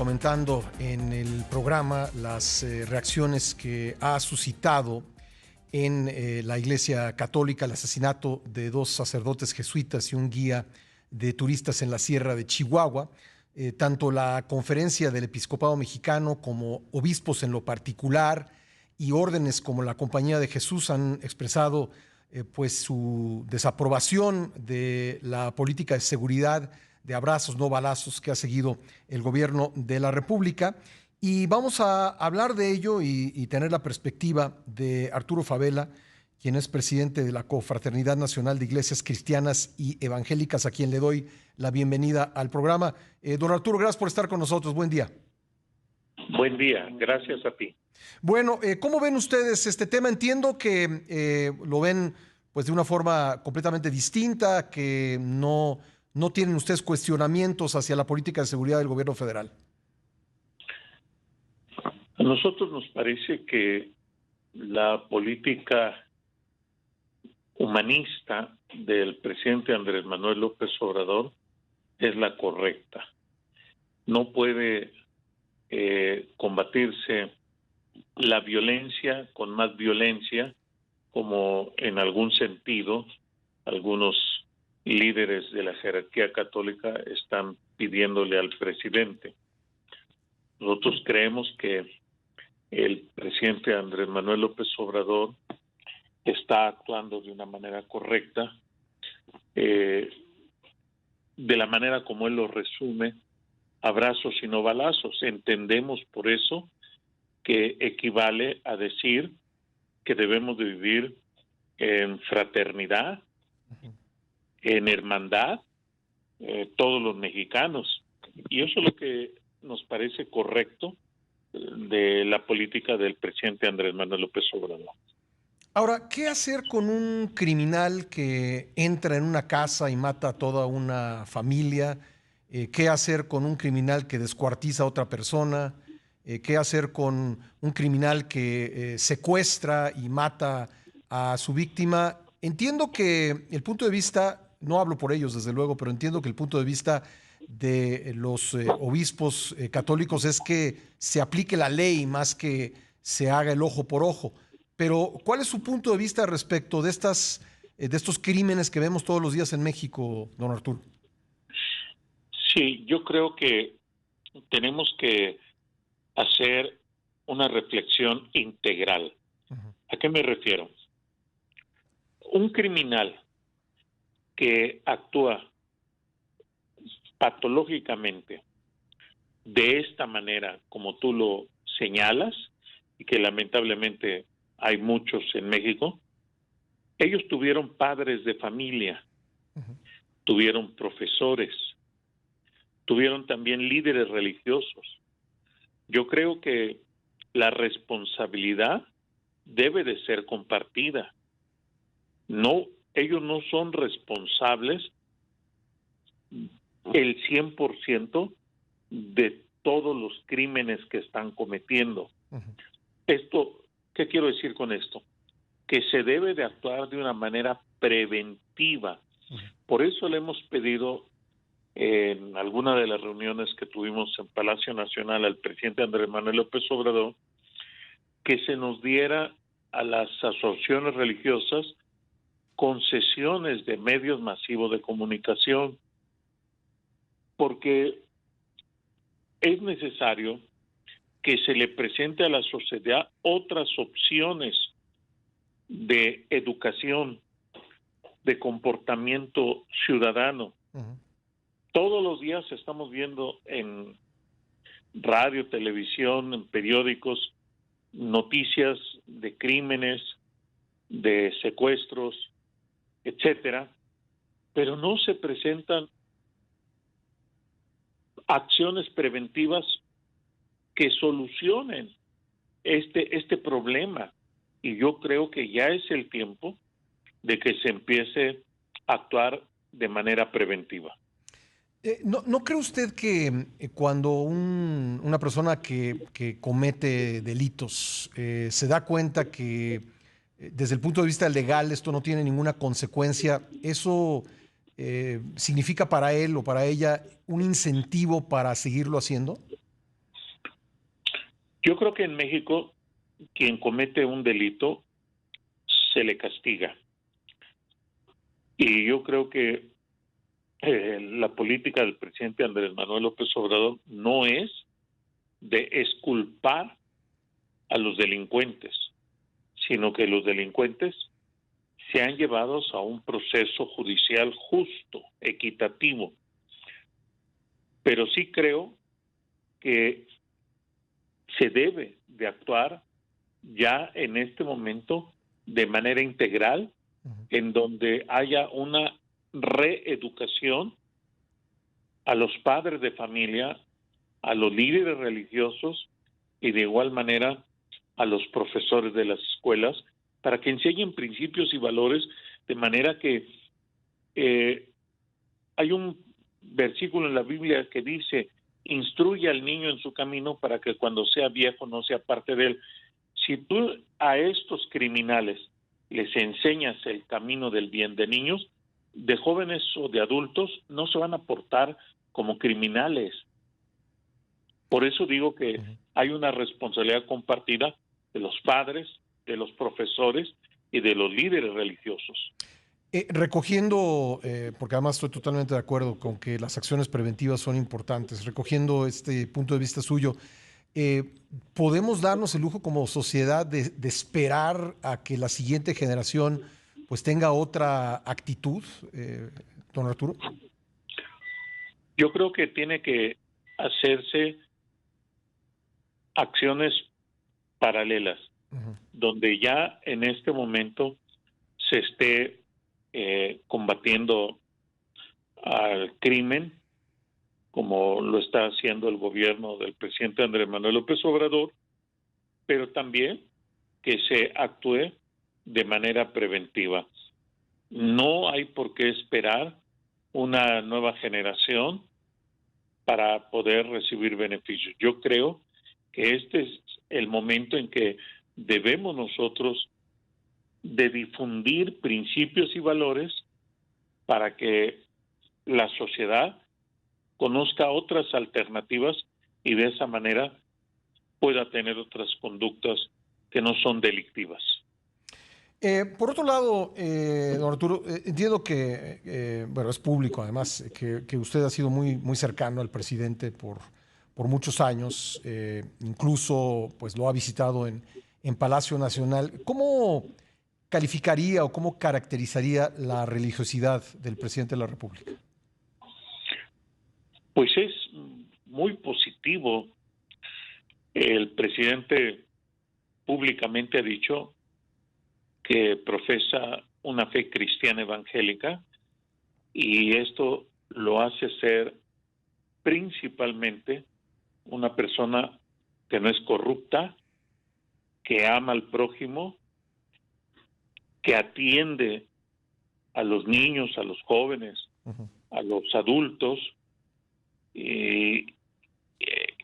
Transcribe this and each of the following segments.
comentando en el programa las reacciones que ha suscitado en la Iglesia Católica el asesinato de 2 sacerdotes jesuitas y un guía de turistas en la Sierra de Chihuahua. Tanto la Conferencia del Episcopado Mexicano como obispos en lo particular y órdenes como la Compañía de Jesús han expresado pues su desaprobación de la política de seguridad de abrazos, no balazos que ha seguido el gobierno de la República. Y vamos a hablar de ello y tener la perspectiva de Arturo Favela, quien es presidente de la Confraternidad Nacional de Iglesias Cristianas y Evangélicas, a quien le doy la bienvenida al programa. Don Arturo, gracias por estar con nosotros. Buen día. Buen día, gracias a ti. Bueno, ¿cómo ven ustedes este tema? Entiendo que lo ven pues de una forma completamente distinta, que no tienen ustedes cuestionamientos hacia la política de seguridad del gobierno federal. A nosotros nos parece que la política humanista del presidente Andrés Manuel López Obrador es la correcta. No puede combatirse la violencia con más violencia, como en algún sentido algunos líderes de la jerarquía católica están pidiéndole al presidente. Nosotros creemos que el presidente Andrés Manuel López Obrador está actuando de una manera correcta, de la manera como él lo resume, abrazos y no balazos. Entendemos por eso que equivale a decir que debemos de vivir en fraternidad, en hermandad, todos los mexicanos. Y eso es lo que nos parece correcto de la política del presidente Andrés Manuel López Obrador. Ahora, ¿qué hacer con un criminal que entra en una casa y mata a toda una familia? ¿Qué hacer con un criminal que descuartiza a otra persona? ¿Qué hacer con un criminal que secuestra y mata a su víctima? Entiendo que el punto de vista, no hablo por ellos desde luego, pero entiendo que el punto de vista de los obispos católicos es que se aplique la ley más que se haga el ojo por ojo. Pero, ¿cuál es su punto de vista respecto de estos crímenes que vemos todos los días en México, don Arturo? Sí, yo creo que tenemos que hacer una reflexión integral. ¿A qué me refiero? Un criminal que actúa patológicamente de esta manera, como tú lo señalas, y que lamentablemente hay muchos en México, ellos tuvieron padres de familia, tuvieron profesores, tuvieron también líderes religiosos. Yo creo que la responsabilidad debe de ser compartida. No, ellos no son responsables el 100% de todos los crímenes que están cometiendo. Esto, ¿qué quiero decir con esto? Que se debe de actuar de una manera preventiva. Por eso le hemos pedido en alguna de las reuniones que tuvimos en Palacio Nacional al presidente Andrés Manuel López Obrador que se nos diera a las asociaciones religiosas concesiones de medios masivos de comunicación, porque es necesario que se le presente a la sociedad otras opciones de educación, de comportamiento ciudadano. Todos los días estamos viendo en radio, televisión, en periódicos, noticias de crímenes, de secuestros, etcétera, pero no se presentan acciones preventivas que solucionen este problema. Y yo creo que ya es el tiempo de que se empiece a actuar de manera preventiva. ¿No cree usted que cuando una persona que comete delitos se da cuenta que desde el punto de vista legal esto no tiene ninguna consecuencia, eso significa para él o para ella un incentivo para seguirlo haciendo? Yo creo que en México quien comete un delito se le castiga. Y yo creo que la política del presidente Andrés Manuel López Obrador no es de exculpar a los delincuentes, sino que los delincuentes sean llevados a un proceso judicial justo, equitativo. Pero sí creo que se debe de actuar ya en este momento de manera integral, en donde haya una reeducación a los padres de familia, a los líderes religiosos y de igual manera a los profesores de las escuelas, para que enseñen principios y valores, de manera que hay un versículo en la Biblia que dice: instruye al niño en su camino para que cuando sea viejo no se aparte de él. Si tú a estos criminales les enseñas el camino del bien de niños, de jóvenes o de adultos, no se van a portar como criminales. Por eso digo que hay una responsabilidad compartida de los padres, de los profesores y de los líderes religiosos. Recogiendo, porque además estoy totalmente de acuerdo con que las acciones preventivas son importantes, recogiendo este punto de vista suyo, ¿podemos darnos el lujo como sociedad de esperar a que la siguiente generación pues tenga otra actitud, don Arturo? Yo creo que tiene que hacerse acciones paralelas, donde ya en este momento se esté combatiendo al crimen, como lo está haciendo el gobierno del presidente Andrés Manuel López Obrador, pero también que se actúe de manera preventiva. No hay por qué esperar una nueva generación para poder recibir beneficios. Yo creo que este es el momento en que debemos nosotros de difundir principios y valores para que la sociedad conozca otras alternativas y de esa manera pueda tener otras conductas que no son delictivas. Por otro lado, don Arturo, entiendo que, bueno, es público además, que usted ha sido muy cercano al presidente por muchos años, incluso pues lo ha visitado en Palacio Nacional. ¿Cómo calificaría o cómo caracterizaría la religiosidad del presidente de la República? Pues es muy positivo. El presidente públicamente ha dicho que profesa una fe cristiana evangélica y esto lo hace ser principalmente una persona que no es corrupta, que ama al prójimo, que atiende a los niños, a los jóvenes, a los adultos. Y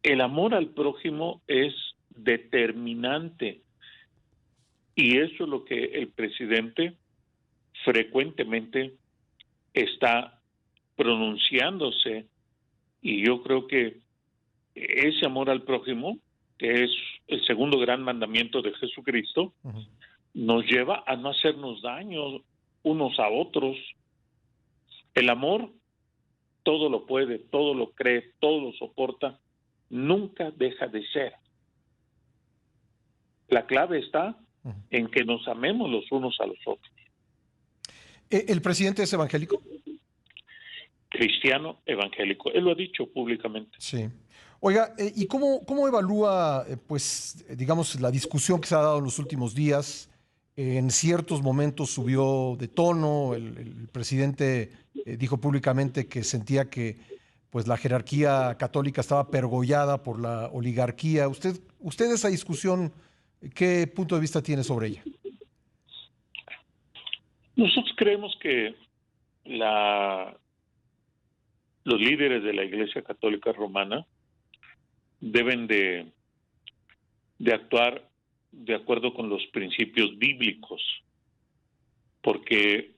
el amor al prójimo es determinante y eso es lo que el presidente frecuentemente está pronunciándose, y yo creo que ese amor al prójimo, que es el segundo gran mandamiento de Jesucristo, nos lleva a no hacernos daño unos a otros. El amor todo lo puede, todo lo cree, todo lo soporta, nunca deja de ser. La clave está en que nos amemos los unos a los otros. ¿El presidente es evangélico? Cristiano evangélico. Él lo ha dicho públicamente. Sí. Oiga, ¿y cómo evalúa, pues, digamos, la discusión que se ha dado en los últimos días? En ciertos momentos subió de tono, el presidente dijo públicamente que sentía que pues, la jerarquía católica estaba pergollada por la oligarquía. ¿Usted esa discusión, qué punto de vista tiene sobre ella? Nosotros creemos que los líderes de la Iglesia Católica Romana deben de actuar de acuerdo con los principios bíblicos, porque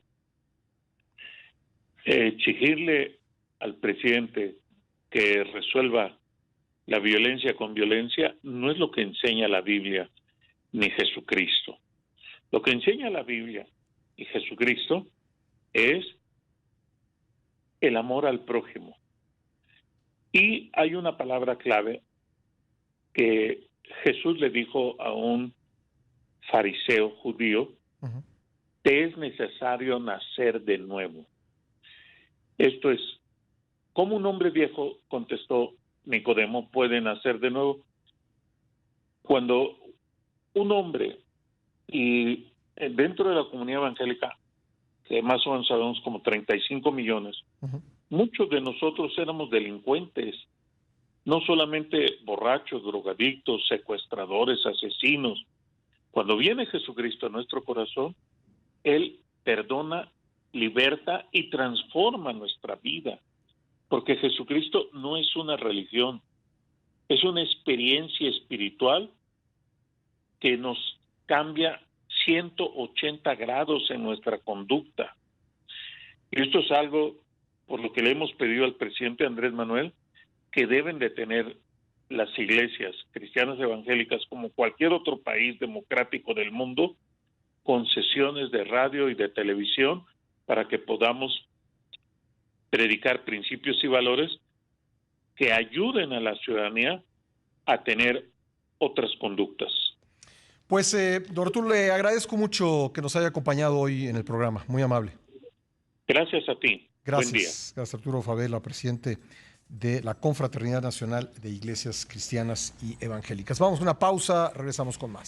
exigirle al presidente que resuelva la violencia con violencia no es lo que enseña la Biblia ni Jesucristo. Lo que enseña la Biblia y Jesucristo es el amor al prójimo. Y hay una palabra clave que Jesús le dijo a un fariseo judío: te es necesario nacer de nuevo. Esto es, ¿cómo un hombre viejo, contestó Nicodemo, puede nacer de nuevo? Cuando un hombre, y dentro de la comunidad evangélica, que más o menos sabemos como 35 millones, muchos de nosotros éramos delincuentes, no solamente borrachos, drogadictos, secuestradores, asesinos. Cuando viene Jesucristo a nuestro corazón, Él perdona, liberta y transforma nuestra vida, porque Jesucristo no es una religión, es una experiencia espiritual que nos cambia 180 grados en nuestra conducta. Y esto es algo por lo que le hemos pedido al presidente Andrés Manuel que deben de tener las iglesias cristianas evangélicas, como cualquier otro país democrático del mundo, con sesiones de radio y de televisión para que podamos predicar principios y valores que ayuden a la ciudadanía a tener otras conductas. Pues, don Arturo, le agradezco mucho que nos haya acompañado hoy en el programa. Muy amable. Gracias a ti. Gracias. Buen día. Gracias, Arturo Favela, presidente de la Confraternidad Nacional de Iglesias Cristianas y Evangélicas. Vamos a una pausa, regresamos con más.